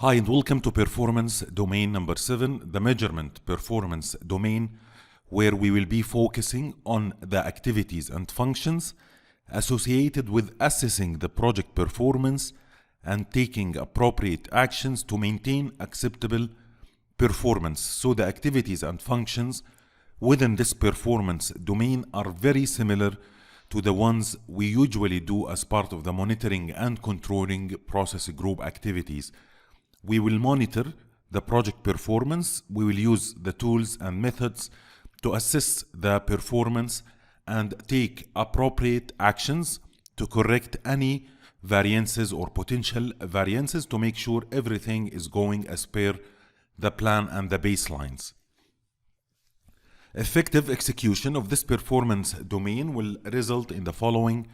Hi and welcome to performance domain number 7, the measurement performance domain, where we will be focusing on the activities and functions associated with assessing the project performance and taking appropriate actions to maintain acceptable performance. So the activities and functions within this performance domain are very similar to the ones we usually do as part of the monitoring and controlling process group activities. We will monitor the project performance. We will use the tools and methods to assess the performance and take appropriate actions to correct any variances or potential variances to make sure everything is going as per the plan and the baselines. Effective execution of this performance domain will result in the following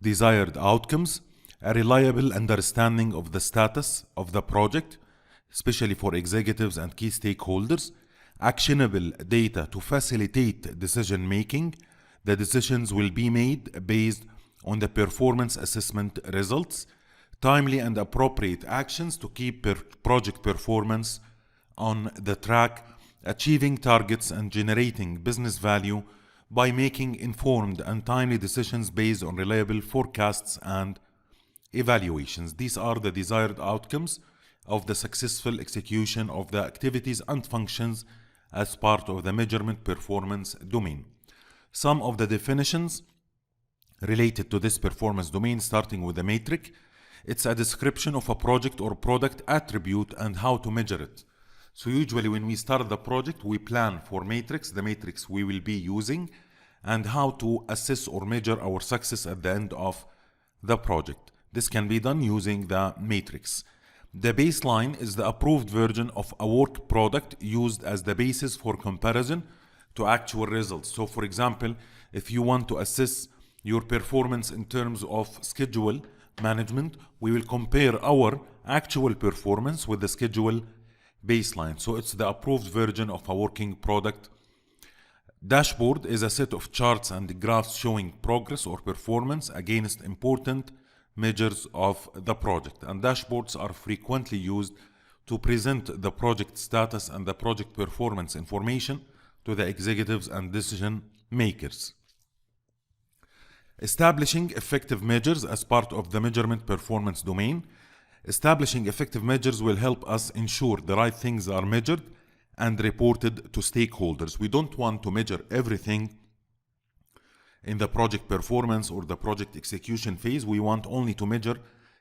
desired outcomes: a reliable understanding of the status of the project, especially for executives and key stakeholders, actionable data to facilitate decision making. The decisions will be made based on the performance assessment results, timely and appropriate actions to keep project performance on the track, achieving targets and generating business value by making informed and timely decisions based on reliable forecasts and evaluations. These are the desired outcomes of the successful execution of the activities and functions as part of the measurement performance domain. Some of the definitions related to this performance domain, starting with the metric. It's a description of a project or product attribute and how to measure it. So usually when we start the project, we plan for matrix, the matrix we will be using, and how to assess or measure our success at the end of the project. This can be done using the matrix. The baseline is the approved version of a work product used as the basis for comparison to actual results. So for example, if you want to assess your performance in terms of schedule management, we will compare our actual performance with the schedule baseline. So it's the approved version of a working product. Dashboard is a set of charts and graphs showing progress or performance against important measures of the project, and dashboards are frequently used to present the project status and the project performance information to the executives and decision makers. Establishing effective measures as part of the measurement performance domain. Establishing effective measures will help us ensure the right things are measured and reported to stakeholders. We don't want to measure everything in the project performance or the project execution phase. We want only to measure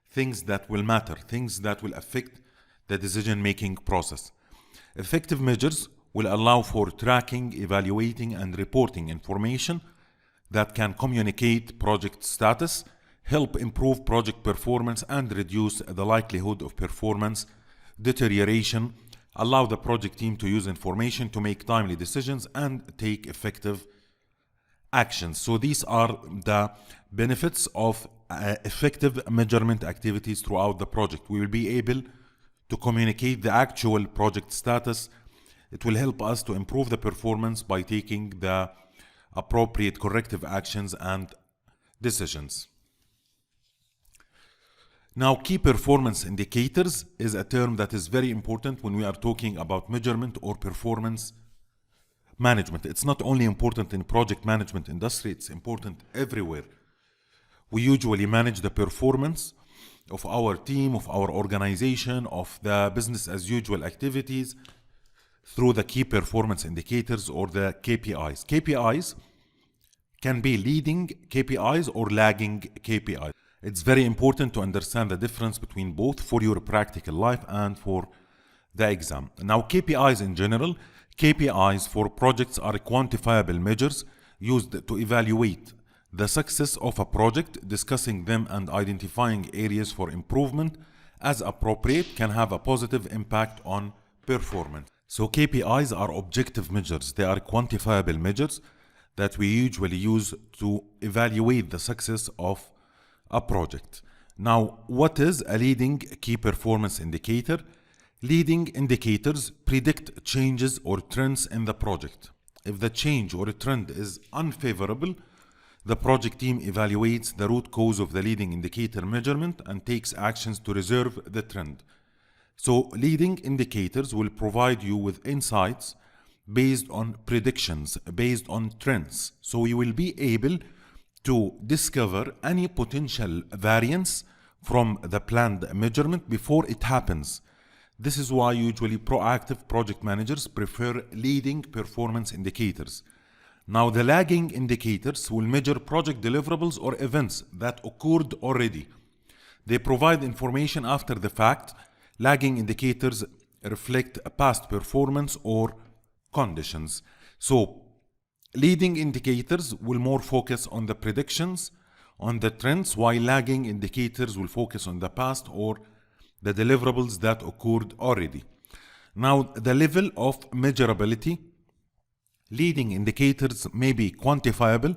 things that will matter, things that will affect the decision-making process. Effective measures will allow for tracking, evaluating, and reporting information that can communicate project status, help improve project performance, and reduce the likelihood of performance deterioration, allow the project team to use information to make timely decisions and take effective actions. So these are the benefits of effective measurement activities throughout the project. We will be able to communicate the actual project status. It will help us to improve the performance by taking the appropriate corrective actions and decisions. Now, key performance indicators is a term that is very important when we are talking about measurement or performance management. It's not only important in project management industry, it's important everywhere. We usually manage the performance of our team, of our organization, of the business as usual activities through the key performance indicators or the KPIs. KPIs can be leading KPIs or lagging KPIs. It's very important to understand the difference between both for your practical life and for the exam. Now, KPIs in general, KPIs for projects are quantifiable measures used to evaluate the success of a project. Discussing them and identifying areas for improvement as appropriate can have a positive impact on performance. So KPIs are objective measures. They are quantifiable measures that we usually use to evaluate the success of a project. Now, what is a leading key performance indicator? Leading indicators predict changes or trends in the project. If the change or trend is unfavorable, the project team evaluates the root cause of the leading indicator measurement and takes actions to reverse the trend. So leading indicators will provide you with insights based on predictions, based on trends. So you will be able to discover any potential variance from the planned measurement before it happens. This is why usually proactive project managers prefer leading performance indicators. Now, the lagging indicators will measure project deliverables or events that occurred already. They provide information after the fact. Lagging indicators reflect past performance or conditions. So, leading indicators will more focus on the predictions, on the trends, while lagging indicators will focus on the past or the deliverables that occurred already. Now, the level of measurability. Leading indicators may be quantifiable,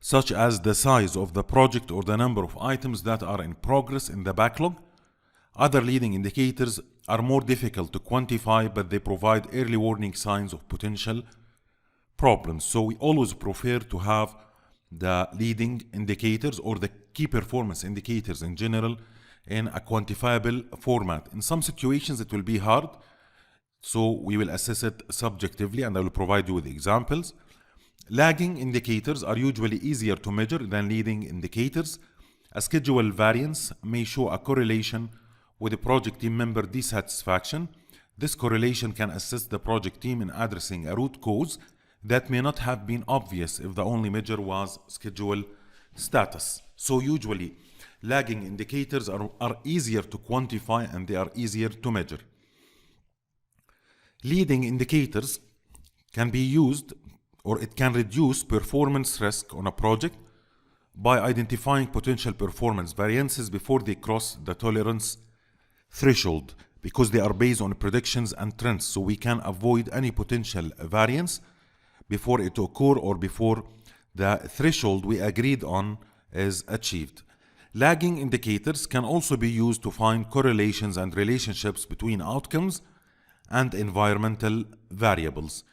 such as the size of the project or the number of items that are in progress in the backlog. Other leading indicators are more difficult to quantify, but they provide early warning signs of potential problems. So we always prefer to have the leading indicators or the key performance indicators in general in a quantifiable format. In some situations it will be hard, so we will assess it subjectively and I will provide you with examples. Lagging indicators are usually easier to measure than leading indicators. A schedule variance may show a correlation with a project team member dissatisfaction. This correlation can assist the project team in addressing a root cause that may not have been obvious if the only measure was schedule status. So usually lagging indicators are easier to quantify and they are easier to measure. Leading indicators can be used, or it can reduce performance risk on a project by identifying potential performance variances before they cross the tolerance threshold, because they are based on predictions and trends. So we can avoid any potential variance before it occurs or before the threshold we agreed on is achieved. Lagging indicators can also be used to find correlations and relationships between outcomes and environmental variables.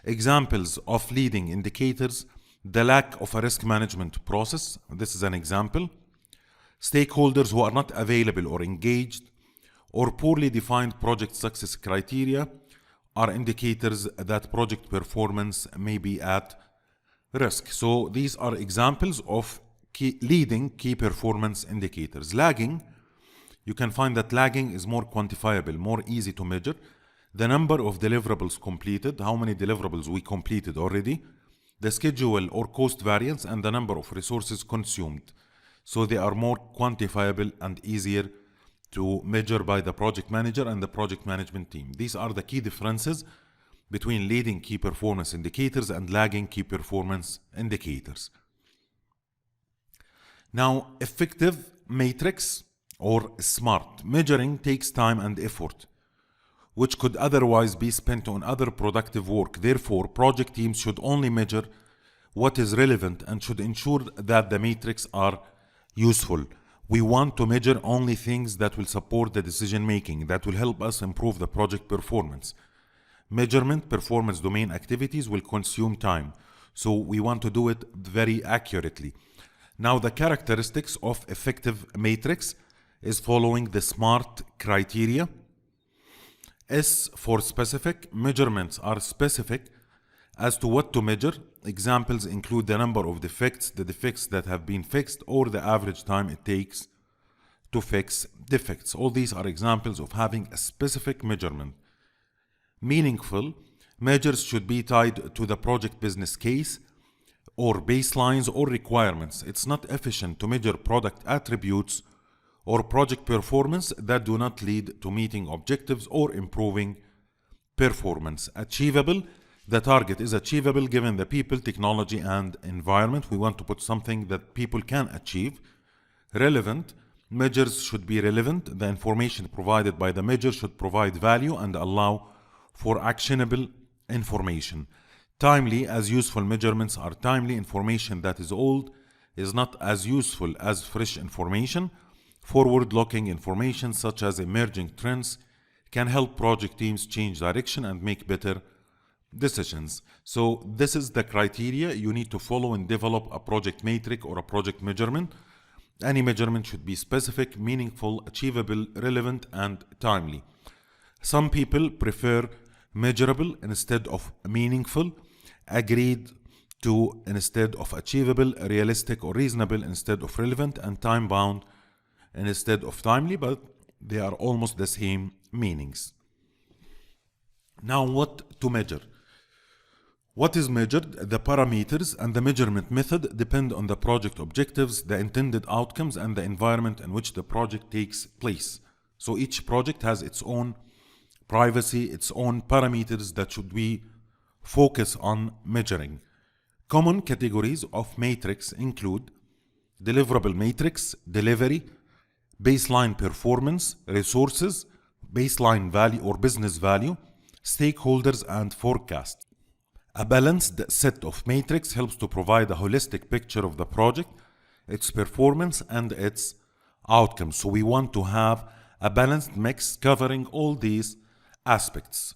Examples of leading indicators: the lack of a risk management process. This is an example. Stakeholders who are not available or engaged, or poorly defined project success criteria are indicators that project performance may be at risk. So these are examples of leading key performance indicators. Lagging, you can find that lagging is more quantifiable, more easy to measure. The number of deliverables completed, how many deliverables we completed already, the schedule or cost variance, and the number of resources consumed. So they are more quantifiable and easier to measure by the project manager and the project management team. These are the key differences between leading key performance indicators and lagging key performance indicators. Now, effective matrix or SMART. Measuring takes time and effort, which could otherwise be spent on other productive work. Therefore, project teams should only measure what is relevant and should ensure that the metrics are useful. We want to measure only things that will support the decision making, that will help us improve the project performance. Measurement, performance domain activities will consume time, so we want to do it very accurately. Now, the characteristics of effective matrix is following the SMART criteria. S for specific. Measurements are specific as to what to measure. Examples include the number of defects, the defects that have been fixed, or the average time it takes to fix defects. All these are examples of having a specific measurement. Meaningful. Measures should be tied to the project business case or baselines or requirements. It's not efficient to measure product attributes or project performance that do not lead to meeting objectives or improving performance. Achievable. The target is achievable given the people, technology, and environment. We want to put something that people can achieve. Relevant. Measures should be relevant. The information provided by the measure should provide value and allow for actionable information. Timely, as useful measurements are timely. Information that is old is not as useful as fresh information. Forward-looking information such as emerging trends can help project teams change direction and make better decisions. So this is the criteria you need to follow and develop a project matrix or a project measurement. Any measurement should be specific, meaningful, achievable, relevant, and timely. Some people prefer measurable instead of meaningful, agreed to instead of achievable, realistic or reasonable instead of relevant, and time-bound instead of timely, but they are almost the same meanings. Now, what to measure? What is measured? The parameters and the measurement method depend on the project objectives, the intended outcomes, and the environment in which the project takes place. So each project has its own privacy, its own parameters that should we focus on measuring. Common categories of matrix include deliverable matrix, delivery, baseline performance, resources, baseline value or business value, stakeholders, and forecast. A balanced set of matrix helps to provide a holistic picture of the project, its performance, and its outcomes. So we want to have a balanced mix covering all these aspects.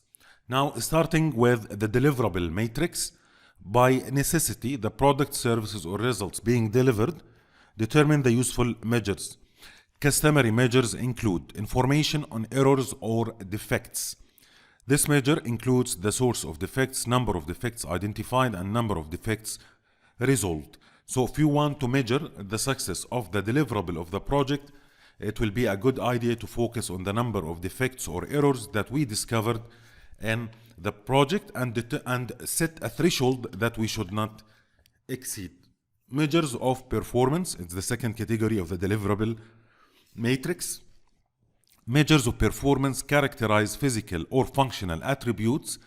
Now, starting with the deliverable matrix, by necessity, the product, services, or results being delivered determine the useful measures. Customary measures include information on errors or defects. This measure includes the source of defects, number of defects identified, and number of defects resolved. So if you want to measure the success of the deliverable of the project, it will be a good idea to focus on the number of defects or errors that we discovered in the project and set a threshold that we should not exceed. Measures of performance, it's the second category of the deliverable matrix. Measures of performance characterize physical or functional attributes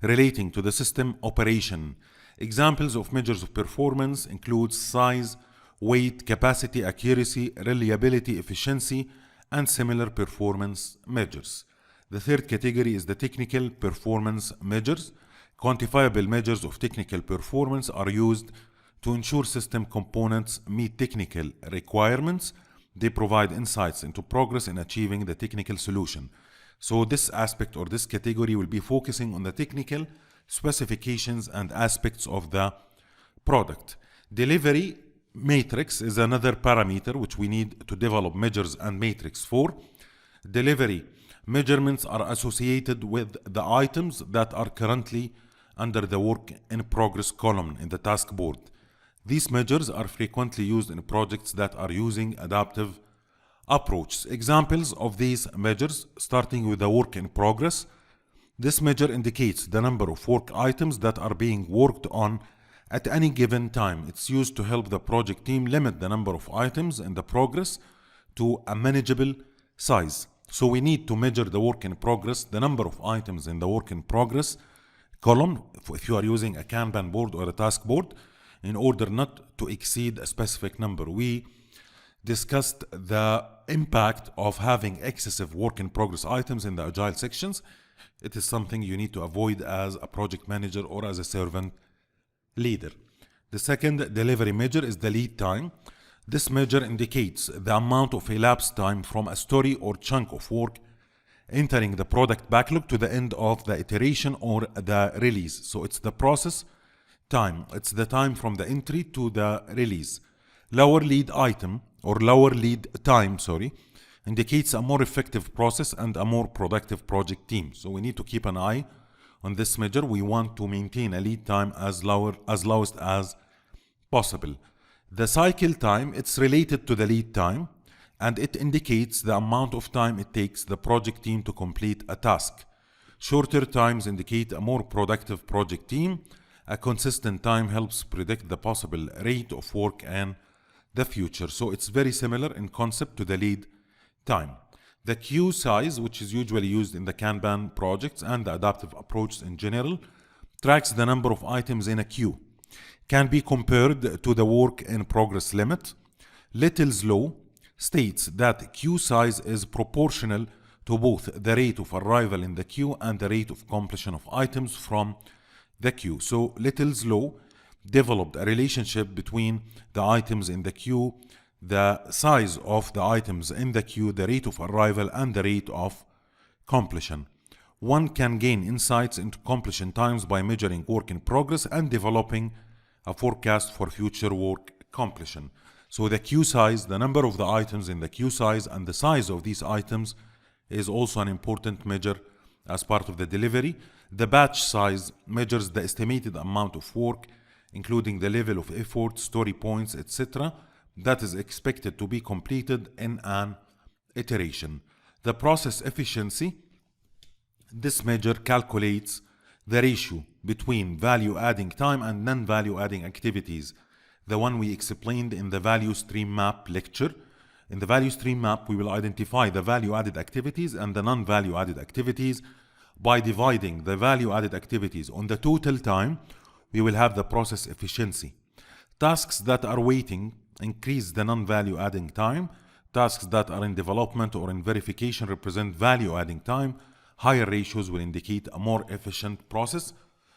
relating to the system operation. Examples of measures of performance include size, weight, capacity, accuracy, reliability, efficiency, and similar performance measures. The third category is the technical performance measures. Quantifiable measures of technical performance are used to ensure system components meet technical requirements. They provide insights into progress in achieving the technical solution. So this aspect or this category will be focusing on the technical specifications and aspects of the product. Delivery matrix is another parameter which we need to develop measures and matrix for. Delivery measurements are associated with the items that are currently under the work in progress column in the task board. These measures are frequently used in projects that are using adaptive approaches. Examples of these measures, starting with the work in progress. This measure indicates the number of work items that are being worked on at any given time. It's used to help the project team limit the number of items in the progress to a manageable size. So we need to measure the work in progress, the number of items in the work in progress column, if you are using a Kanban board or a task board, in order not to exceed a specific number. We discussed the impact of having excessive work in progress items in the Agile sections. It is something you need to avoid as a project manager or as a servant leader. The second delivery measure is the lead time. This measure indicates the amount of elapsed time from a story or chunk of work entering the product backlog to the end of the iteration or the release. So it's the process time. It's the time from the entry to the release. Lower lead time, indicates a more effective process and a more productive project team. So we need to keep an eye on this measure. We want to maintain a lead time as lowest as possible. The cycle time, it's related to the lead time, and it indicates the amount of time it takes the project team to complete a task. Shorter times indicate a more productive project team. A consistent time helps predict the possible rate of work and the future. So it's very similar in concept to the lead time. The queue size, which is usually used in the Kanban projects and the adaptive approach in general, tracks the number of items in a queue. Can be compared to the work in progress limit. Little's law states that queue size is proportional to both the rate of arrival in the queue and the rate of completion of items from the queue. So Little's law developed a relationship between the items in the queue, the size of the items in the queue, the rate of arrival, and the rate of completion. One can gain insights into completion times by measuring work in progress and developing a forecast for future work completion. So the queue size, the number of the items in the queue size, and the size of these items is also an important measure as part of the delivery. The batch size measures the estimated amount of work, including the level of effort, story points, etc., that is expected to be completed in an iteration. The process efficiency, this measure calculates the ratio between value-adding time and non-value-adding activities, the one we explained in the value stream map lecture. In the value stream map, we will identify the value-added activities and the non-value-added activities. By dividing the value-added activities on the total time, we will have the process efficiency. Tasks that are waiting increase the non-value-adding time. Tasks that are in development or in verification represent value-adding time. Higher ratios will indicate a more efficient process.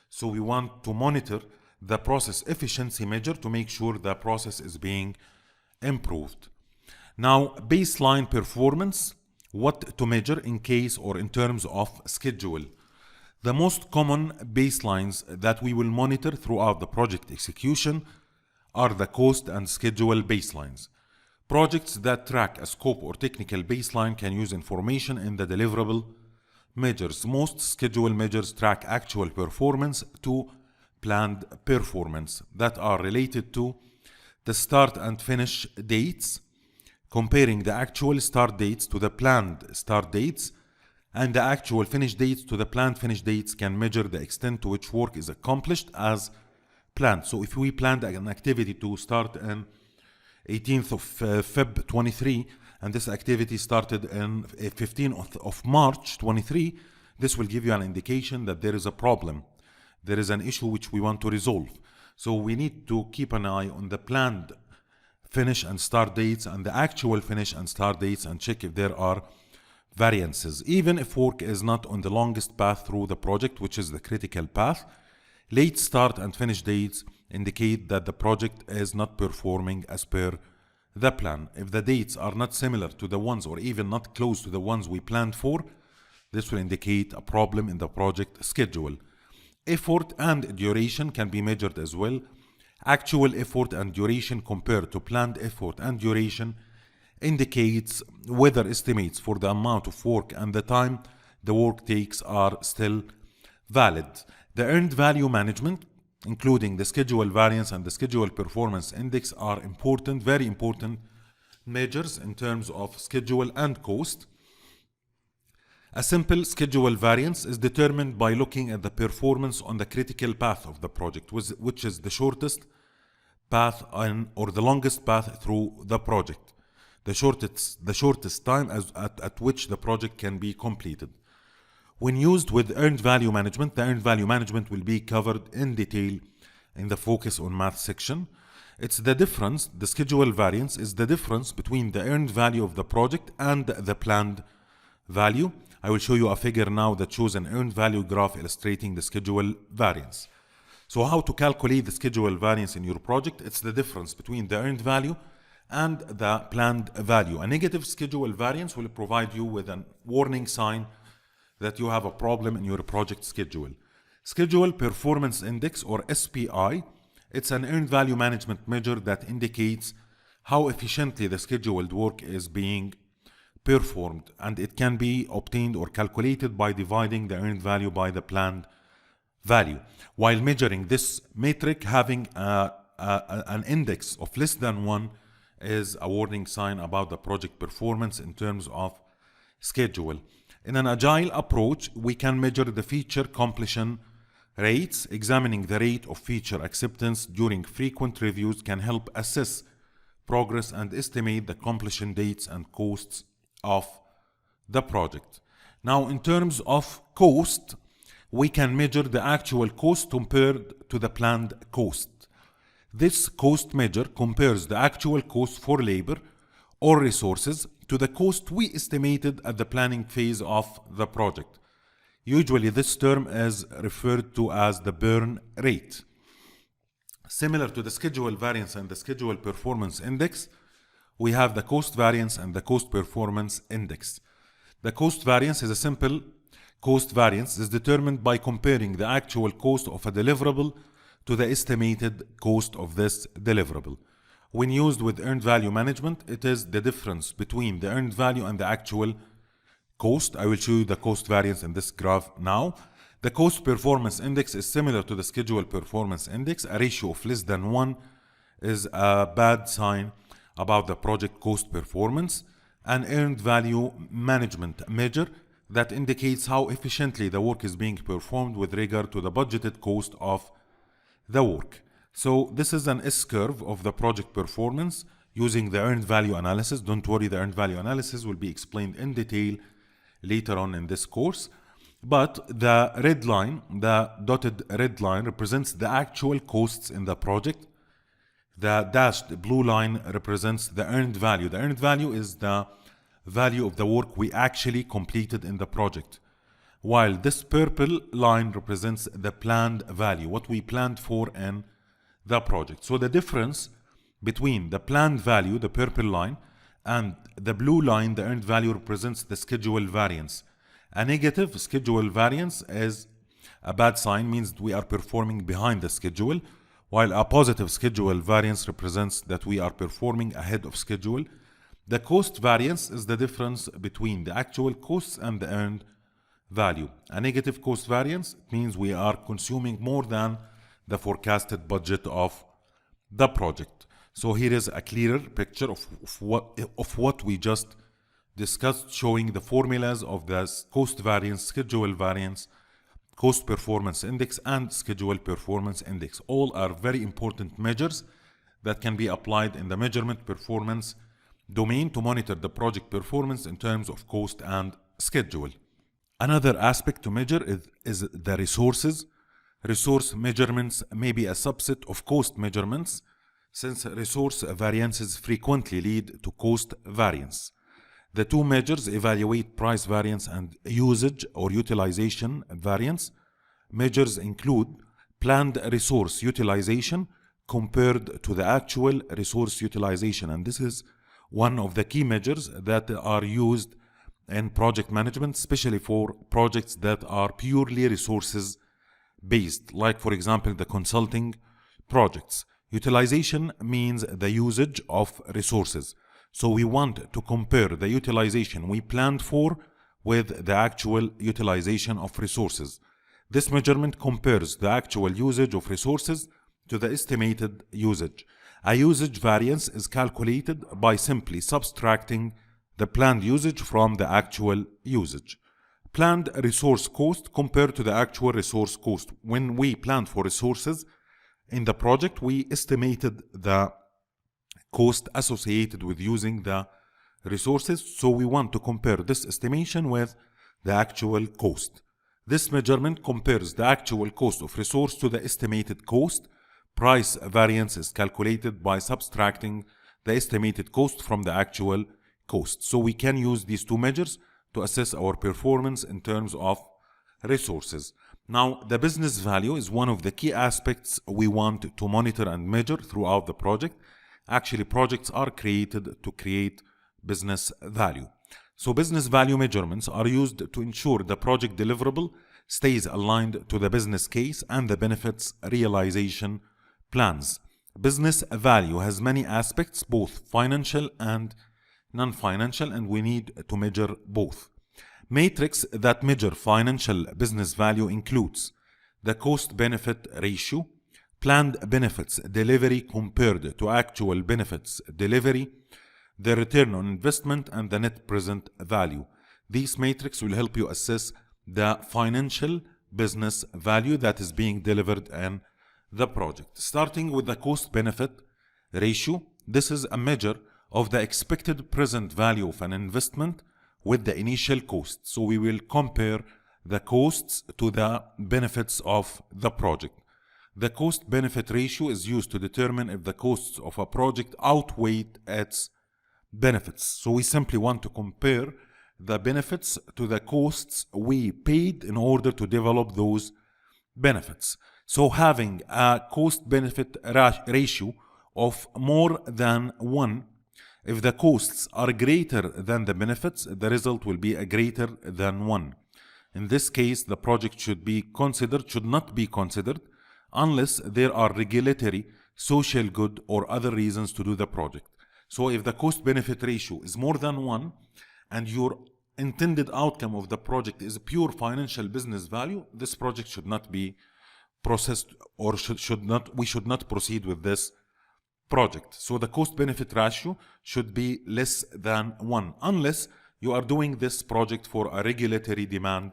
So we want to monitor the process efficiency measure to make sure the process is being improved. Now, baseline performance, what to measure in case or in terms of schedule. The most common baselines that we will monitor throughout the project execution are the cost and schedule baselines. Projects that track a scope or technical baseline can use information in the deliverable measures. Most schedule measures track actual performance to planned performance that are related to the start and finish dates, comparing the actual start dates to the planned start dates, and the actual finish dates to the planned finish dates can measure the extent to which work is accomplished as planned. So if we planned an activity to start on 18th of Feb 23, and this activity started on 15th of March 23, this will give you an indication that there is a problem. There is an issue which we want to resolve. So we need to keep an eye on the planned finish and start dates and the actual finish and start dates and check if there are variances. Even if work is not on the longest path through the project, which is the critical path, late start and finish dates indicate that the project is not performing as per the plan. If the dates are not similar to the ones or even not close to the ones we planned for, this will indicate a problem in the project schedule. Effort and duration can be measured as well. Actual effort and duration compared to planned effort and duration indicates whether estimates for the amount of work and the time the work takes are still valid. The earned value management, including the schedule variance and the schedule performance index, are important, very important measures in terms of schedule and cost. A simple schedule variance is determined by looking at the performance on the critical path of the project, which is the shortest path or the longest path through the project, the shortest time at which the project can be completed. When used with earned value management, the earned value management will be covered in detail in the focus on math section. It's the difference, the schedule variance is the difference between the earned value of the project and the planned value. I will show you a figure now that shows an earned value graph illustrating the schedule variance. So how to calculate the schedule variance in your project? It's the difference between the earned value and the planned value. A negative schedule variance will provide you with a warning sign that you have a problem in your project schedule. Schedule Performance Index, or SPI, it's an earned value management measure that indicates how efficiently the scheduled work is being performed, and it can be obtained or calculated by dividing the earned value by the planned value. While measuring this metric, having an index of less than 1 is a warning sign about the project performance in terms of schedule. In an agile approach, we can measure the feature completion rates. Examining the rate of feature acceptance during frequent reviews can help assess progress and estimate the completion dates and costs of the project. Now, in terms of cost, we can measure the actual cost compared to the planned cost. This cost measure compares the actual cost for labor or resources to the cost we estimated at the planning phase of the project. Usually this term is referred to as the burn rate. Similar to the schedule variance and the schedule performance index, we have the cost variance and the cost performance index. The cost variance is a simple cost variance is determined by comparing the actual cost of a deliverable to the estimated cost of this deliverable. When used with earned value management, it is the difference between the earned value and the actual cost. I will show you the cost variance in this graph now. The cost performance index is similar to the schedule performance index. A ratio of less than 1 is a bad sign about the project cost performance. An earned value management measure that indicates how efficiently the work is being performed with regard to the budgeted cost of the work. So this is an S-curve of the project performance using the earned value analysis. Don't worry, the earned value analysis will be explained in detail later on in this course. But the red line, the dotted red line, represents the actual costs in the project. The dashed blue line represents the earned value. The earned value is the value of the work we actually completed in the project, while this purple line represents the planned value, what we planned for in the project. So the difference between the planned value, the purple line, and the blue line, the earned value, represents the schedule variance. A negative schedule variance is a bad sign, means we are performing behind the schedule, while a positive schedule variance represents that we are performing ahead of schedule. The cost variance is the difference between the actual costs and the earned value. A negative cost variance means we are consuming more than the forecasted budget of the project. So here is a clearer picture of what we just discussed, showing the formulas of the cost variance, schedule variance, cost performance index, and schedule performance index. All are very important measures that can be applied in the measurement performance domain to monitor the project performance in terms of cost and schedule. Another aspect to measure is the resources. Resource measurements may be a subset of cost measurements, since resource variances frequently lead to cost variance. The two measures evaluate price variance and usage or utilization variance. Measures include planned resource utilization compared to the actual resource utilization, and this is one of the key measures that are used in project management, especially for projects that are purely resources based, like for example the consulting projects. Utilization means the usage of resources. So we want to compare the utilization we planned for with the actual utilization of resources. This measurement compares the actual usage of resources to the estimated usage. A usage variance is calculated by simply subtracting the planned usage from the actual usage. Planned resource cost compared to the actual resource cost. When we planned for resources in the project, we estimated the cost associated with using the resources, so we want to compare this estimation with the actual cost. This measurement compares the actual cost of resource to the estimated cost. Price variance is calculated by subtracting the estimated cost from the actual cost. So we can use these two measures to assess our performance in terms of resources. Now, the business value is one of the key aspects we want to monitor and measure throughout the project. Actually, projects are created to create business value. So business value measurements are used to ensure the project deliverable stays aligned to the business case and the benefits realization plans. Business value has many aspects, both financial and non-financial, and we need to measure both. Metrics that measure financial business value includes the cost-benefit ratio, planned benefits delivery compared to actual benefits delivery, the return on investment, and the net present value. These metrics will help you assess the financial business value that is being delivered in the project. Starting with the cost-benefit ratio, this is a measure of the expected present value of an investment with the initial cost. So we will compare the costs to the benefits of the project. The cost-benefit ratio is used to determine if the costs of a project outweigh its benefits. So we simply want to compare the benefits to the costs we paid in order to develop those benefits. So having a cost-benefit ratio of more than 1, if the costs are greater than the benefits, the result will be a greater than 1. In this case, the project should not be considered unless there are regulatory, social good, or other reasons to do the project. So if the cost-benefit ratio is more than 1 and your intended outcome of the project is pure financial business value, this project should not be processed, or we should not proceed with this project. So the cost benefit ratio should be less than 1, unless you are doing this project for a regulatory demand,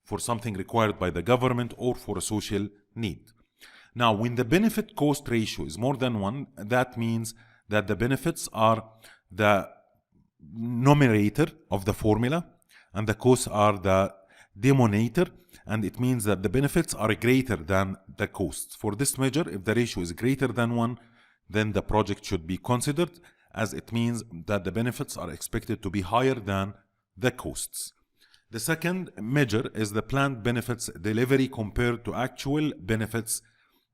for something required by the government, or for a social need. Now, when the benefit cost ratio is more than 1, that means that the benefits are the numerator of the formula and the costs are the denominator, and it means that the benefits are greater than the costs. For this measure, if the ratio is greater than 1, then the project should be considered, as it means that the benefits are expected to be higher than the costs. The second measure is the planned benefits delivery compared to actual benefits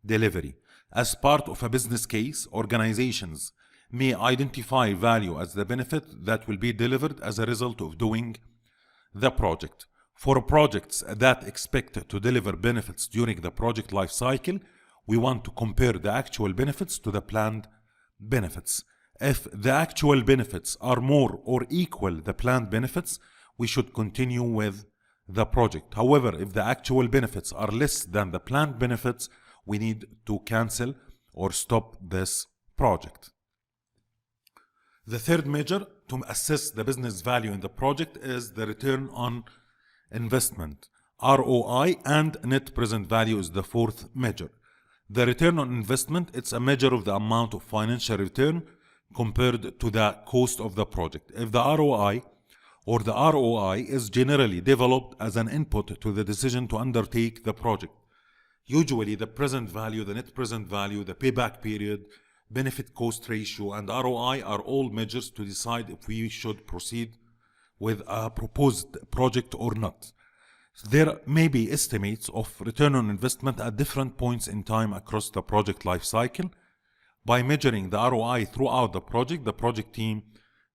delivery. As part of a business case, organizations may identify value as the benefit that will be delivered as a result of doing the project. For projects that expect to deliver benefits during the project life cycle, we want to compare the actual benefits to the planned benefits. If the actual benefits are more or equal the planned benefits, we should continue with the project. However, if the actual benefits are less than the planned benefits, we need to cancel or stop this project. The third measure to assess the business value in the project is the return on investment. ROI and net present value is the fourth measure. The return on investment, it's a measure of the amount of financial return compared to the cost of the project. If the ROI or the ROI is generally developed as an input to the decision to undertake the project. Usually the present value, the net present value, the payback period, benefit cost ratio, and ROI are all measures to decide if we should proceed with a proposed project or not. There may be estimates of return on investment at different points in time across the project life cycle. By measuring the ROI throughout the project team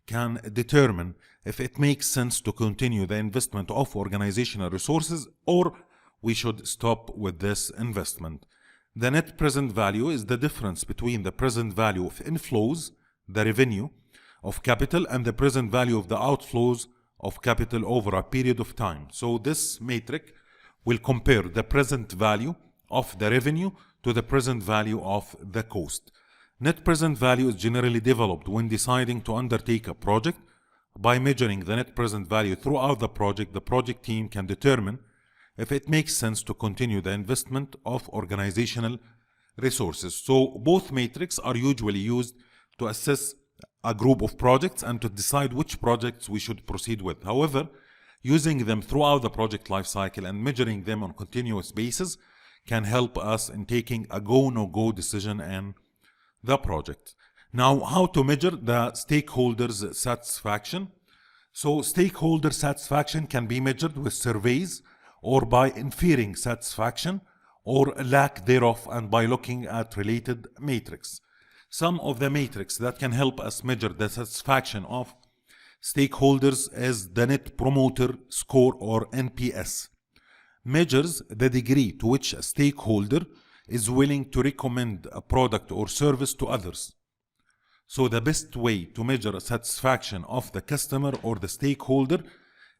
can determine if it makes sense to continue the investment of organizational resources or we should stop with this investment. The net present value is the difference between the present value of inflows, the revenue of capital, and the present value of the outflows of capital over a period of time. So this metric will compare the present value of the revenue to the present value of the cost. Net present value is generally developed when deciding to undertake a project. By measuring the net present value throughout the project team can determine if it makes sense to continue the investment of organizational resources. So both metrics are usually used to assess a group of projects and to decide which projects we should proceed with. However, using them throughout the project lifecycle and measuring them on a continuous basis can help us in taking a go, no-go decision in the project. Now, how to measure the stakeholders' satisfaction? So stakeholder satisfaction can be measured with surveys or by inferring satisfaction or lack thereof and by looking at related metrics. Some of the metrics that can help us measure the satisfaction of stakeholders is the Net Promoter Score or NPS. Measures the degree to which a stakeholder is willing to recommend a product or service to others. So the best way to measure satisfaction of the customer or the stakeholder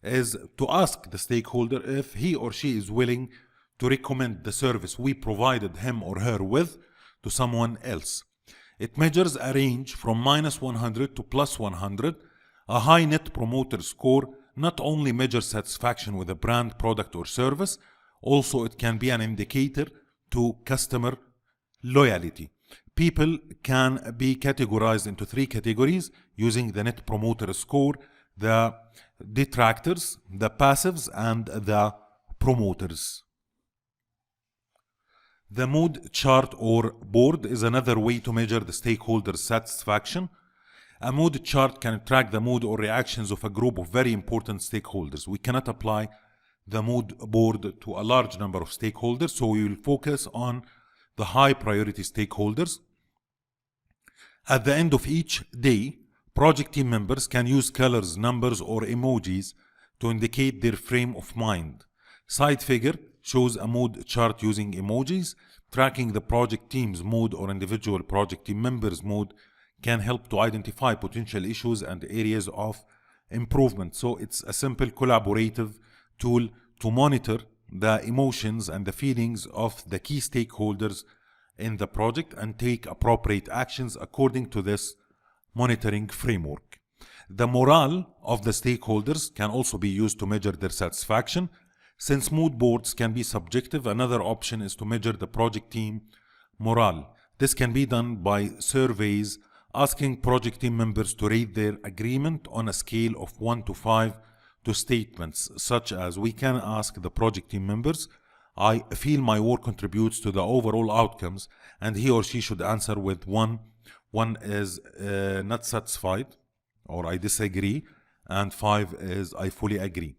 is to ask the stakeholder if he or she is willing to recommend the service we provided him or her with to someone else. It measures a range from -100 to +100. A high Net Promoter Score not only measures satisfaction with a brand, product, or service, also it can be an indicator to customer loyalty. People can be categorized into 3 categories using the Net Promoter Score: the detractors, the passives, and the promoters. The mood chart or board is another way to measure the stakeholders' satisfaction. A mood chart can track the mood or reactions of a group of very important stakeholders. We cannot apply the mood board to a large number of stakeholders, so we will focus on the high priority stakeholders. At the end of each day, project team members can use colors, numbers, or emojis to indicate their frame of mind. Side figure shows a mood chart using emojis. Tracking the project team's mood or individual project team members' mood can help to identify potential issues and areas of improvement. So it's a simple collaborative tool to monitor the emotions and the feelings of the key stakeholders in the project and take appropriate actions according to this monitoring framework. The morale of the stakeholders can also be used to measure their satisfaction. Since mood boards can be subjective, another option is to measure the project team morale. This can be done by surveys asking project team members to rate their agreement on a scale of 1 to 5 to statements such as, we can ask the project team members, I feel my work contributes to the overall outcomes, and he or she should answer with 1 is not satisfied or I disagree, and 5 is I fully agree.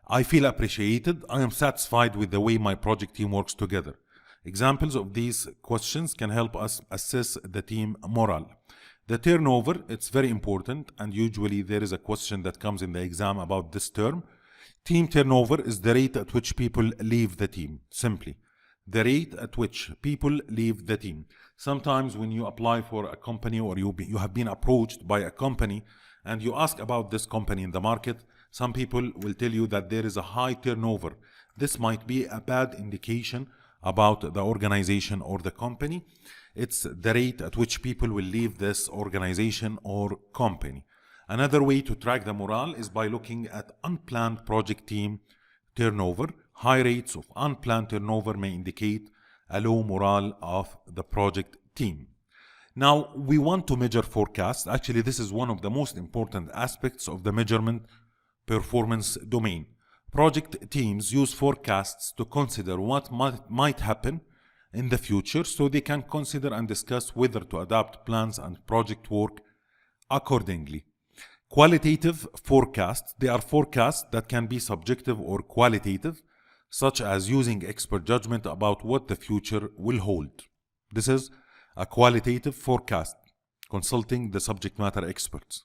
I feel appreciated. I am satisfied with the way my project team works together. Examples of these questions can help us assess the team morale. The turnover, it's very important, and usually there is a question that comes in the exam about this term. Team turnover is the rate at which people leave the team, simply. The rate at which people leave the team. Sometimes when you apply for a company or you have been approached by a company and you ask about this company in the market, some people will tell you that there is a high turnover. This might be a bad indication about the organization or the company. It's the rate at which people will leave this organization or company. Another way to track the morale is by looking at unplanned project team turnover. High rates of unplanned turnover may indicate a low morale of the project team. Now, we want to measure forecasts. Actually, this is one of the most important aspects of the measurement performance domain. Project teams use forecasts to consider what might happen in the future, so they can consider and discuss whether to adapt plans and project work accordingly. Qualitative forecasts, they are forecasts that can be subjective or qualitative, such as using expert judgment about what the future will hold. This is a qualitative forecast, consulting the subject matter experts.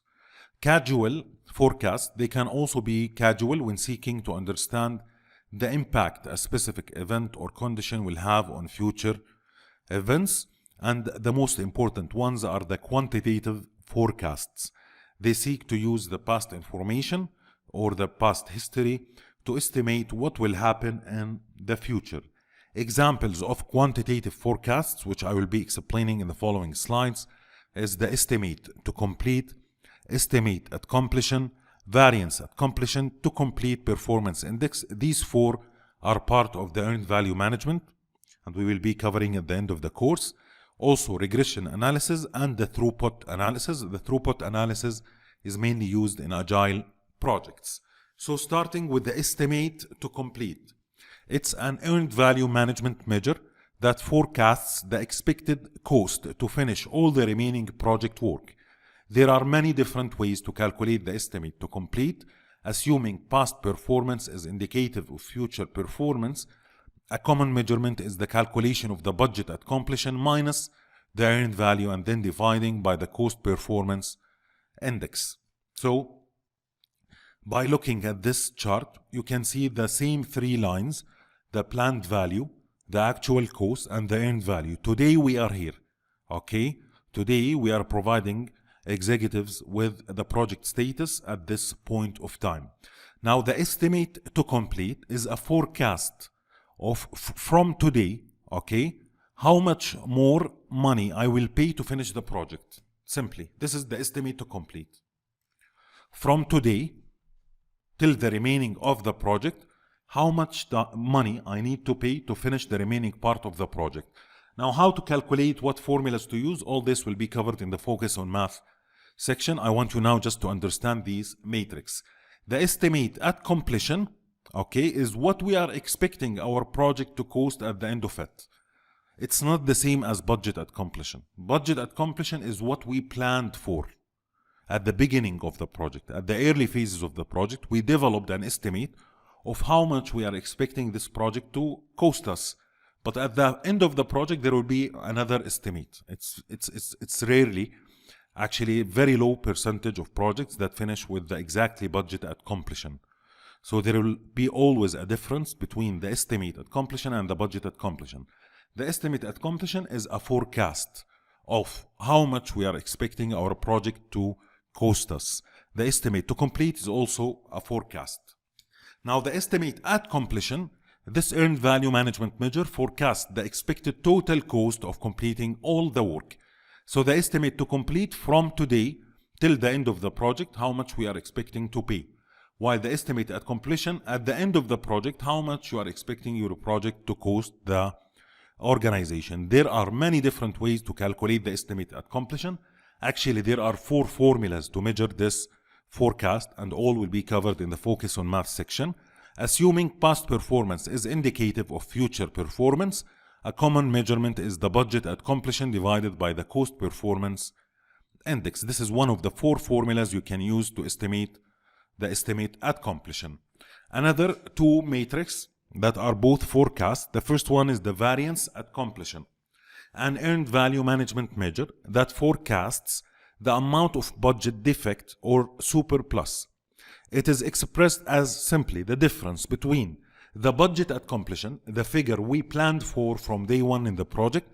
Casual forecasts, they can also be casual when seeking to understand the impact a specific event or condition will have on future events. And the most important ones are the quantitative forecasts. They seek to use the past information or the past history to estimate what will happen in the future. Examples of quantitative forecasts, which I will be explaining in the following slides, is the estimate to complete, estimate at completion, variance at completion, to complete performance index. These four are part of the earned value management, and we will be covering at the end of the course. Also, regression analysis and the throughput analysis. The throughput analysis is mainly used in agile projects. So starting with the estimate to complete. It's an earned value management measure that forecasts the expected cost to finish all the remaining project work. There are many different ways to calculate the estimate to complete, assuming past performance is indicative of future performance. A common measurement is the calculation of the budget at completion minus the earned value and then dividing by the cost performance index. So, by looking at this chart, you can see the same three lines, the planned value, the actual cost, and the earned value. Today we are here, okay? Today we are providing executives with the project status at this point of time. Now the estimate to complete is a forecast of from today, okay, how much more money I will pay to finish the project. Simply, this is the estimate to complete. From today till the remaining of the project, how much money I need to pay to finish the remaining part of the project. Now, how to calculate, what formulas to use, all this will be covered in the Focus on Math section. I want you now just to understand these matrix. The estimate at completion, okay, is what we are expecting our project to cost at the end of it. It's not the same as budget at completion. Budget at completion is what we planned for at the beginning of the project. At the early phases of the project, we developed an estimate of how much we are expecting this project to cost us. But at the end of the project, there will be another estimate. It's rarely, actually, a very low percentage of projects that finish with the exactly budget at completion. So there will be always a difference between the estimate at completion and the budget at completion. The estimate at completion is a forecast of how much we are expecting our project to cost us. the estimate to complete is also a forecast. Now the estimate at completion, this earned value management measure forecasts the expected total cost of completing all the work. So the estimate to complete from today till the end of the project, how much we are expecting to pay. While the estimate at completion, at the end of the project, how much you are expecting your project to cost the organization. There are many different ways to calculate the estimate at completion. Actually, there are 4 formulas to measure this forecast, and all will be covered in the Focus on Math section. Assuming past performance is indicative of future performance, a common measurement is the budget at completion divided by the cost performance index. This is one of the 4 formulas you can use to estimate the estimate at completion. Another 2 matrices that are both forecasts. The first one is the variance at completion, an earned value management measure that forecasts the amount of budget defect or surplus. It is expressed as simply the difference between the budget at completion, the figure we planned for from day one in the project,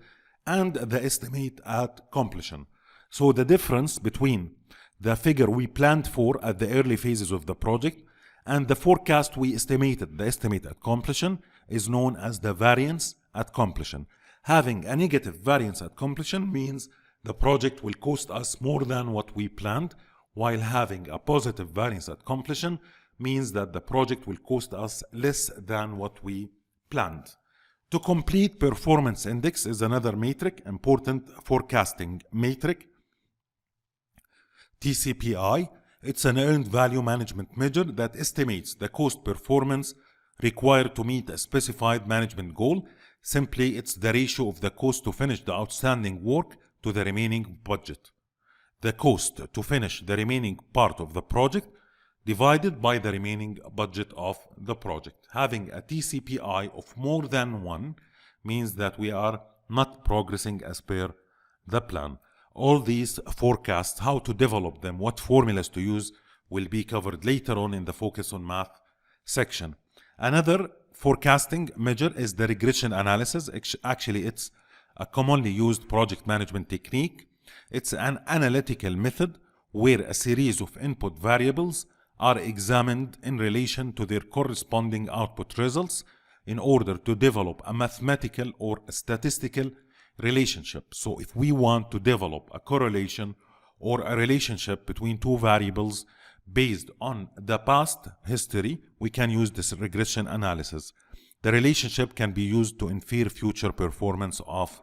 and the estimate at completion. So the difference between the figure we planned for at the early phases of the project and the forecast we estimated, the estimate at completion, is known as the variance at completion. Having a negative variance at completion means the project will cost us more than what we planned, while having a positive variance at completion means that the project will cost us less than what we planned. To complete performance index is another metric, important forecasting metric. TCPI, it's an earned value management measure that estimates the cost performance required to meet a specified management goal. Simply, it's the ratio of the cost to finish the outstanding work to the remaining budget. The cost to finish the remaining part of the project divided by the remaining budget of the project. Having a TCPI of more than 1 means that we are not progressing as per the plan. All these forecasts, how to develop them, what formulas to use, will be covered later on in the Focus on Math section. Another forecasting measure is the regression analysis. Actually, it's a commonly used project management technique. It's an analytical method where a series of input variables are examined in relation to their corresponding output results in order to develop a mathematical or a statistical relationship. So if we want to develop a correlation or a relationship between 2 variables based on the past history, we can use this regression analysis. The relationship can be used to infer future performance of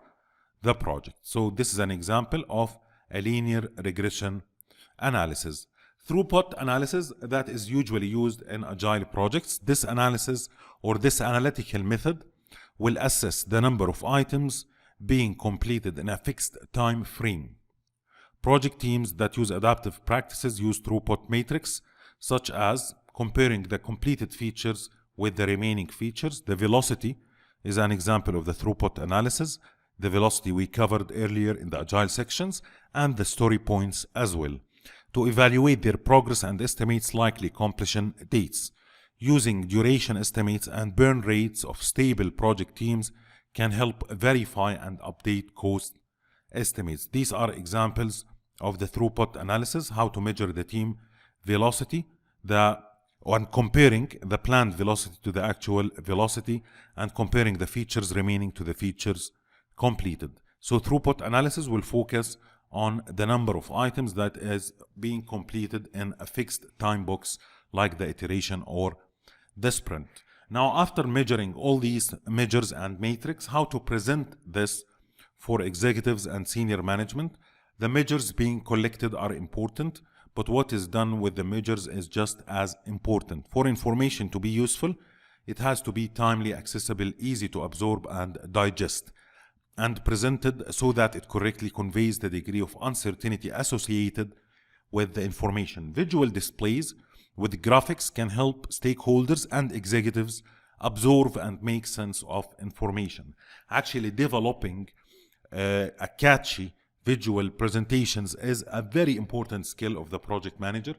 the project. So this is an example of a linear regression analysis. Throughput analysis, that is usually used in agile projects. This analysis or this analytical method will assess the number of items being completed in a fixed time frame. Project teams that use adaptive practices use throughput matrix, such as comparing the completed features with the remaining features. The velocity is an example of the throughput analysis. The velocity we covered earlier in the agile sections, and the story points as well, to evaluate their progress and estimates likely completion dates. Using duration estimates and burn rates of stable project teams can help verify and update cost estimates. These are examples of the throughput analysis, how to measure the team velocity, and comparing the planned velocity to the actual velocity, and comparing the features remaining to the features completed. So throughput analysis will focus on the number of items that is being completed in a fixed time box, like the iteration or the sprint. Now, after measuring all these measures and matrix, how to present this for executives and senior management. The measures being collected are important, but what is done with the measures is just as important. For information to be useful, it has to be timely, accessible, easy to absorb and digest, and presented so that it correctly conveys the degree of uncertainty associated with the information. Visual displays with graphics can help stakeholders and executives absorb and make sense of information. Actually, developing a catchy visual presentations is a very important skill of the project manager.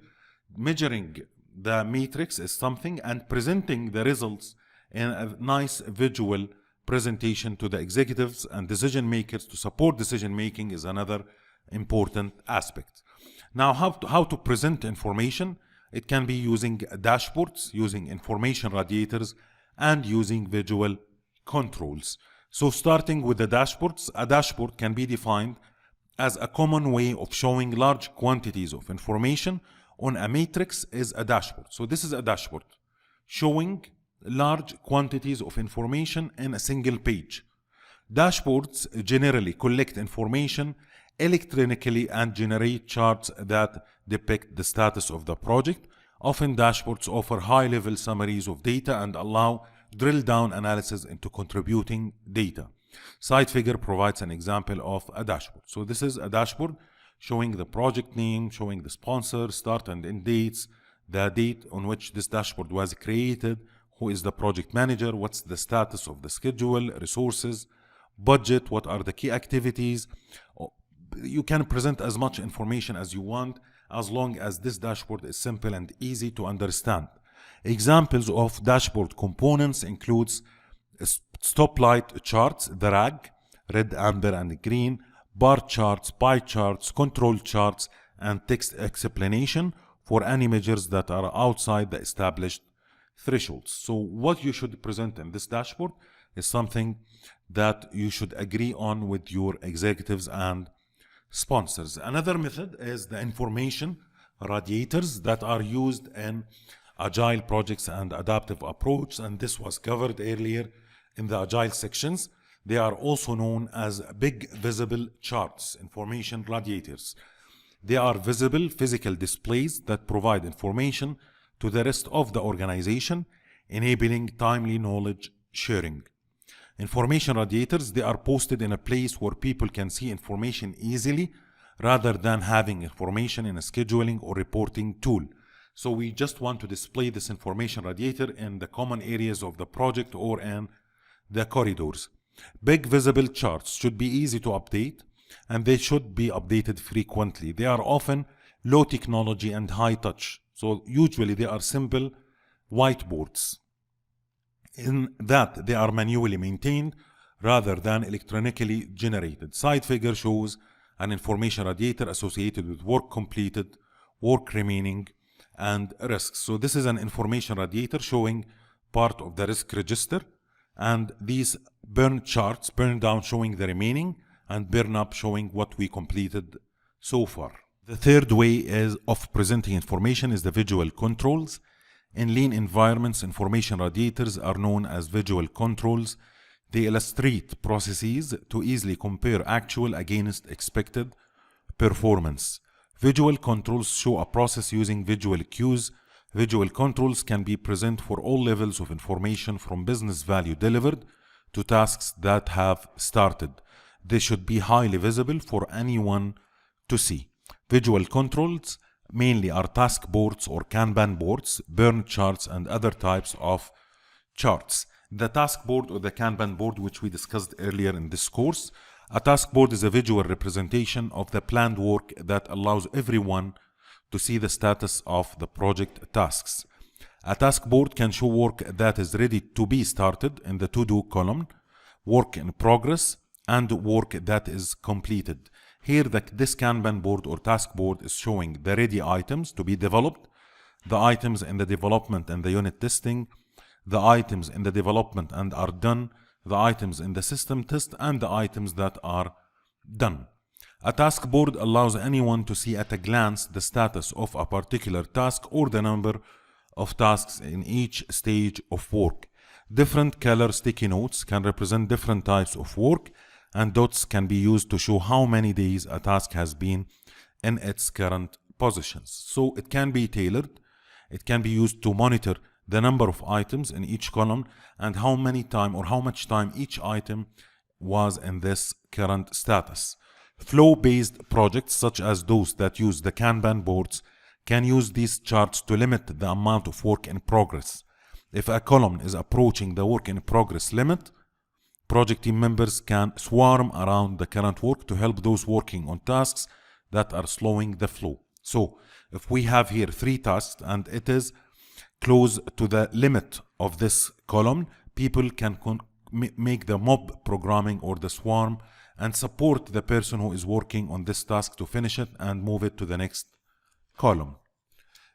Measuring the matrix is something, and presenting the results in a nice visual presentation to the executives and decision makers to support decision making is another important aspect. Now, how to present information? It can be using dashboards, using information radiators, and using visual controls. So starting with the dashboards, a dashboard can be defined as a common way of showing large quantities of information on a matrix is a dashboard. So this is a dashboard showing large quantities of information in a single page. Dashboards generally collect information electronically and generate charts that depict the status of the project. Often dashboards offer high-level summaries of data and allow drill-down analysis into contributing data. Side figure provides an example of a dashboard. So this is a dashboard showing the project name, showing the sponsor, start and end dates, the date on which this dashboard was created, who is the project manager, what's the status of the schedule, resources, budget, what are the key activities. You can present as much information as you want as long as this dashboard is simple and easy to understand. Examples of dashboard components includes stoplight charts, the RAG, red, amber, and green, bar charts, pie charts, control charts, and text explanation for any measures that are outside the established thresholds. So what you should present in this dashboard is something that you should agree on with your executives and sponsors. Another method is the information radiators that are used in agile projects and adaptive approach, and this was covered earlier in the agile sections. They are also known as big visible charts, information radiators. They are visible physical displays that provide information to the rest of the organization, enabling timely knowledge sharing. Information radiators, they are posted in a place where people can see information easily rather than having information in a scheduling or reporting tool. So we just want to display this information radiator in the common areas of the project or in the corridors. Big visible charts should be easy to update, and they should be updated frequently. They are often low technology and high touch. So usually they are simple whiteboards, in that they are manually maintained rather than electronically generated. Side figure shows an information radiator associated with work completed, work remaining, and risks. So this is an information radiator showing part of the risk register, and these burn charts, burn down showing the remaining, and burn up showing what we completed so far. The third way of presenting information is the visual controls. In lean environments, information radiators are known as visual controls. They illustrate processes to easily compare actual against expected performance. Visual controls show a process using visual cues. Visual controls can be present for all levels of information from business value delivered to tasks that have started. They should be highly visible for anyone to see. Visual controls mainly are task boards or Kanban boards, burn charts, and other types of charts. The task board or the Kanban board, which we discussed earlier in this course, a task board is a visual representation of the planned work that allows everyone to see the status of the project tasks. A task board can show work that is ready to be started in the to-do column, work in progress, and work that is completed. Here, this Kanban board or task board is showing the ready items to be developed, the items in the development and the unit testing, the items in the development and are done, the items in the system test, and the items that are done. A task board allows anyone to see at a glance the status of a particular task or the number of tasks in each stage of work. Different color sticky notes can represent different types of work, and dots can be used to show how many days a task has been in its current positions. So it can be tailored. It can be used to monitor the number of items in each column and how much time each item was in this current status. Flow-based projects, such as those that use the Kanban boards, can use these charts to limit the amount of work in progress. If a column is approaching the work in progress limit, project team members can swarm around the current work to help those working on tasks that are slowing the flow. So if we have here 3 tasks and it is close to the limit of this column, people can make the mob programming or the swarm and support the person who is working on this task to finish it and move it to the next column.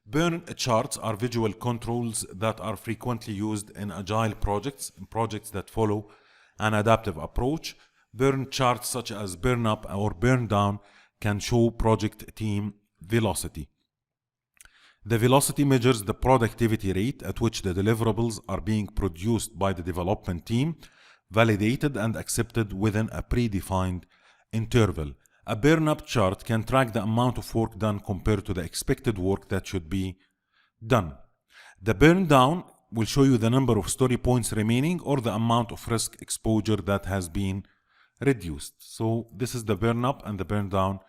Burn charts are visual controls that are frequently used in agile projects, in projects that follow an adaptive approach. Burn charts such as burn up or burn down can show project team velocity. The velocity measures the productivity rate at which the deliverables are being produced by the development team, validated and accepted within a predefined interval. A burn-up chart can track the amount of work done compared to the expected work that should be done. The burn-down will show you the number of story points remaining or the amount of risk exposure that has been reduced. So this is the burn-up and the burn-down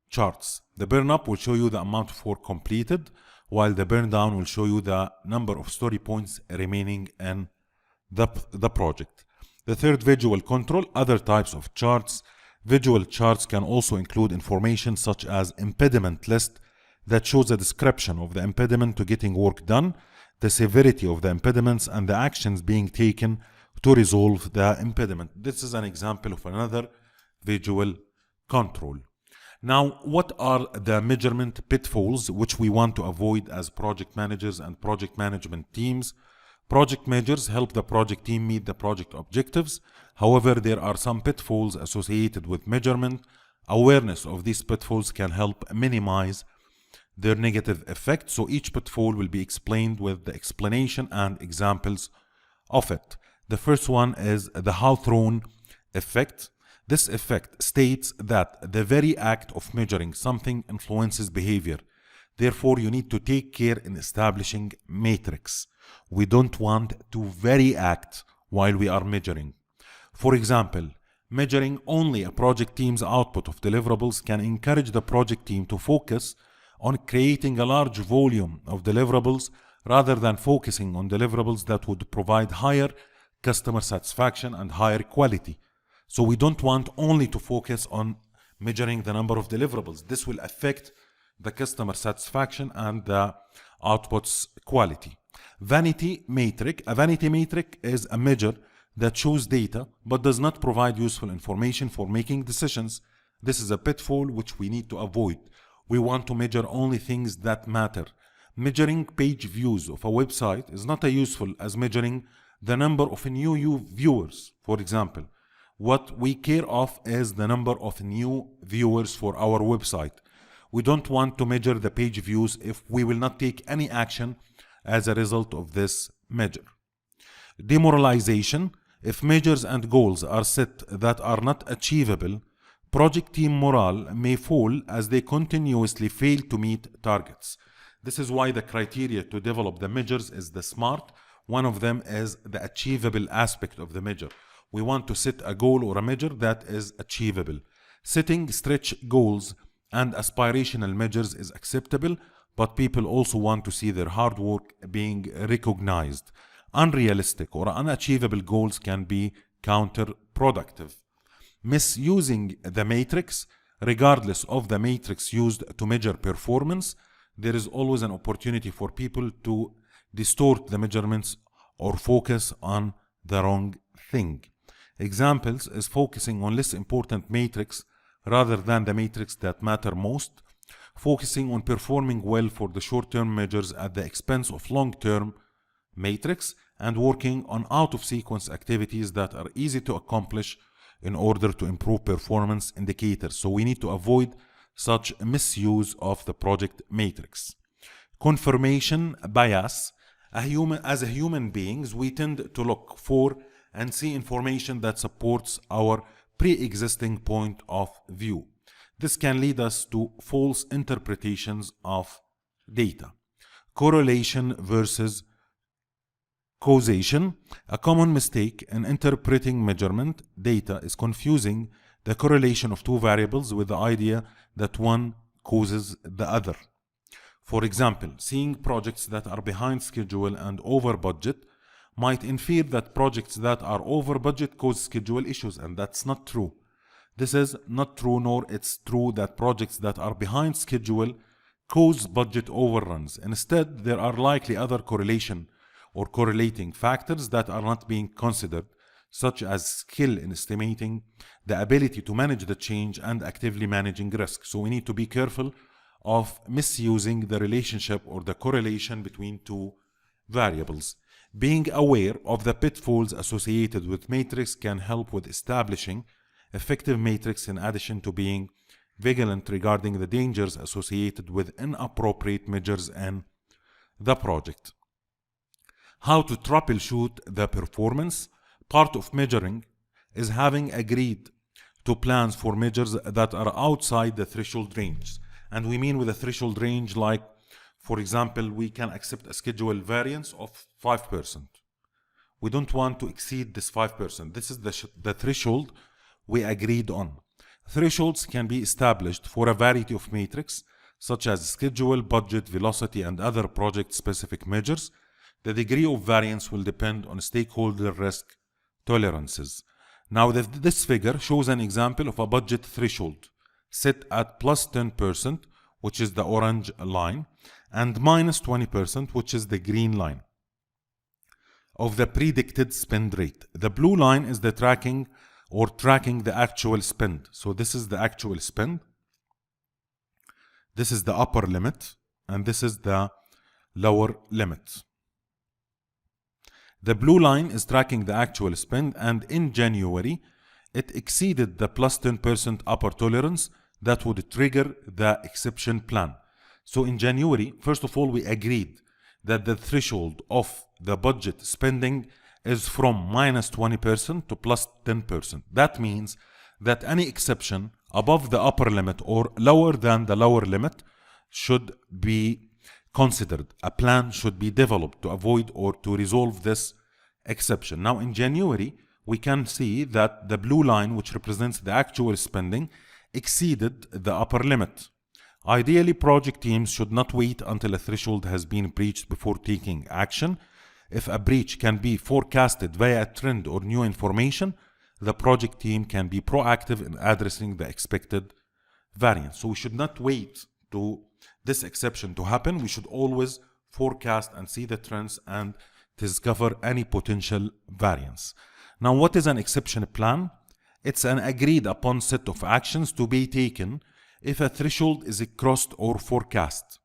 charts. The burn-up will show you the amount of work completed, while the burn-down will show you the number of story points remaining in the project. The third visual control, other types of charts. Visual charts can also include information such as impediment list that shows a description of the impediment to getting work done, the severity of the impediments, and the actions being taken to resolve the impediment. This is an example of another visual control. Now, what are the measurement pitfalls which we want to avoid as project managers and project management teams? Project measures help the project team meet the project objectives. However, there are some pitfalls associated with measurement. Awareness of these pitfalls can help minimize their negative effect. So each pitfall will be explained with the explanation and examples of it. The first one is the Hawthorne effect. This effect states that the very act of measuring something influences behavior. Therefore, you need to take care in establishing matrix. We don't want to vary act while we are measuring. For example, measuring only a project team's output of deliverables can encourage the project team to focus on creating a large volume of deliverables rather than focusing on deliverables that would provide higher customer satisfaction and higher quality. So we don't want only to focus on measuring the number of deliverables. This will affect the customer satisfaction and the output's quality. Vanity metric. A vanity metric is a measure that shows data but does not provide useful information for making decisions. This is a pitfall which we need to avoid. We want to measure only things that matter. Measuring page views of a website is not as useful as measuring the number of new viewers. For example, what we care of is the number of new viewers for our website. We don't want to measure the page views if we will not take any action as a result of this measure. Demoralization. If measures and goals are set that are not achievable, project team morale may fall as they continuously fail to meet targets. This is why the criteria to develop the measures is the SMART. One of them is the achievable aspect of the measure. We want to set a goal or a measure that is achievable. Setting stretch goals and aspirational measures is acceptable, but people also want to see their hard work being recognized. Unrealistic or unachievable goals can be counterproductive. Misusing the matrix. Regardless of the matrix used to measure performance, there is always an opportunity for people to distort the measurements or focus on the wrong thing. Examples is focusing on less important matrix rather than the matrix that matter most, focusing on performing well for the short-term measures at the expense of long-term matrix, and working on out-of-sequence activities that are easy to accomplish in order to improve performance indicators. So we need to avoid such misuse of the project matrix. Confirmation bias. As human beings, we tend to look for and see information that supports our pre-existing point of view. This can lead us to false interpretations of data. Correlation versus causation. A common mistake in interpreting measurement data is confusing the correlation of two variables with the idea that one causes the other. For example, seeing projects that are behind schedule and over budget might infer that projects that are over budget cause schedule issues, and that's not true. This is not true, nor it's true that projects that are behind schedule cause budget overruns. Instead, there are likely other correlation or correlating factors that are not being considered, such as skill in estimating, the ability to manage the change, and actively managing risk. So we need to be careful of misusing the relationship or the correlation between two variables. Being aware of the pitfalls associated with matrix can help with establishing effective matrix, in addition to being vigilant regarding the dangers associated with inappropriate measures in the project. How to troubleshoot the performance. Part of measuring is having agreed to plans for measures that are outside the threshold range. And we mean with a threshold range, like, for example, we can accept a schedule variance of 5%. We don't want to exceed this 5%. This is the threshold we agreed on. Thresholds can be established for a variety of metrics, such as schedule, budget, velocity, and other project-specific measures. The degree of variance will depend on stakeholder risk tolerances. Now, this figure shows an example of a budget threshold set at plus 10%, which is the orange line, and minus 20%, which is the green line, of the predicted spend rate. The blue line is the tracking the actual spend. So this is the actual spend. This is the upper limit, and this is the lower limit. The blue line is tracking the actual spend, and in January, it exceeded the plus 10% upper tolerance that would trigger the exception plan. So in January, first of all, we agreed that the threshold of the budget spending is from minus 20% to plus 10%. That means that any exception above the upper limit or lower than the lower limit should be considered. A plan should be developed to avoid or to resolve this exception. Now in January, we can see that the blue line, which represents the actual spending, exceeded the upper limit. Ideally, project teams should not wait until a threshold has been breached before taking action. If a breach can be forecasted via a trend or new information, the project team can be proactive in addressing the expected variance. So we should not wait to this exception to happen. We should always forecast and see the trends and discover any potential variance. Now, what is an exception plan? It's an agreed upon set of actions to be taken if a threshold is crossed or forecast.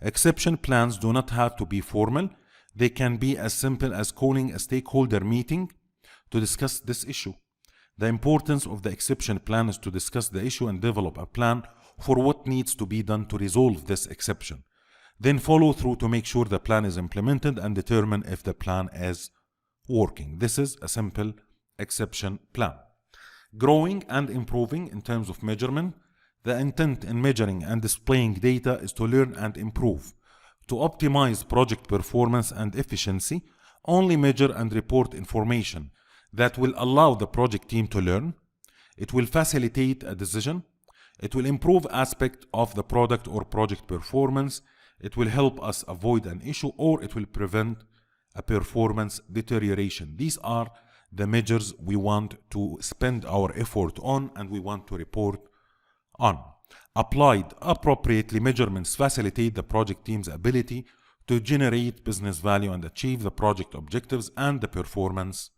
Exception plans do not have to be formal. They can be as simple as calling a stakeholder meeting to discuss this issue. The importance of the exception plan is to discuss the issue and develop a plan for what needs to be done to resolve this exception. Then follow through to make sure the plan is implemented and determine if the plan is working. This is a simple exception plan. Growing and improving in terms of measurement. The intent in measuring and displaying data is to learn and improve. To optimize project performance and efficiency, only measure and report information that will allow the project team to learn. It will facilitate a decision. It will improve aspect of the product or project performance. It will help us avoid an issue, or it will prevent a performance deterioration. These are the measures we want to spend our effort on and we want to report on. Applied appropriately, measurements facilitate the project team's ability to generate business value and achieve the project objectives and the performance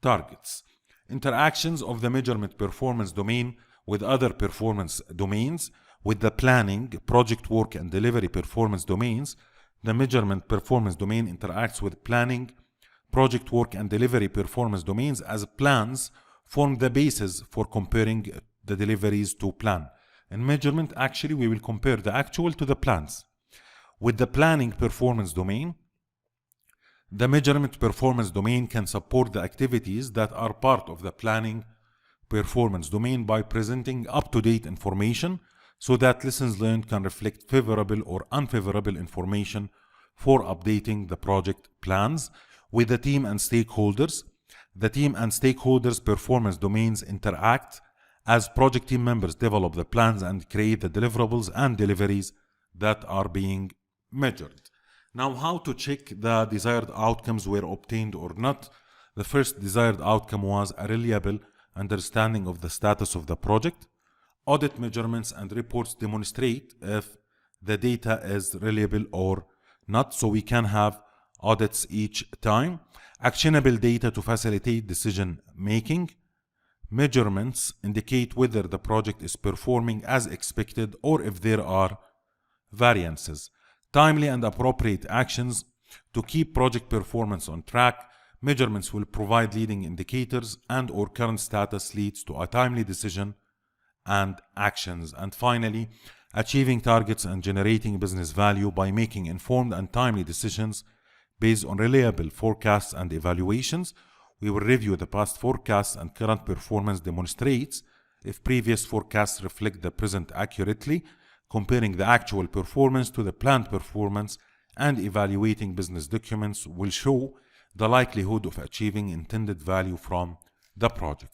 targets. Interactions of the measurement performance domain with other performance domains. With the planning, project work, and delivery performance domains, the measurement performance domain interacts with planning, project work, and delivery performance domains, as plans form the basis for comparing the deliveries to plan. In measurement, actually, we will compare the actual to the plans. With the planning performance domain, the measurement performance domain can support the activities that are part of the planning performance domain by presenting up-to-date information so that lessons learned can reflect favorable or unfavorable information for updating the project plans. With the team and stakeholders, the team and stakeholders performance domains interact as project team members develop the plans and create the deliverables and deliveries that are being measured. Now, how to check the desired outcomes were obtained or not. The first desired outcome was a reliable understanding of the status of the project. Audit measurements and reports demonstrate if the data is reliable or not, so we can have audits each time. Actionable data to facilitate decision making. Measurements indicate whether the project is performing as expected or if there are variances, timely and appropriate actions to keep project performance on track. Measurements will provide leading indicators and/or current status leads to a timely decision and actions. And finally, achieving targets and generating business value by making informed and timely decisions based on reliable forecasts and evaluations. We will review the past forecasts and current performance demonstrates if previous forecasts reflect the present accurately, comparing the actual performance to the planned performance, and evaluating business documents will show the likelihood of achieving intended value from the project.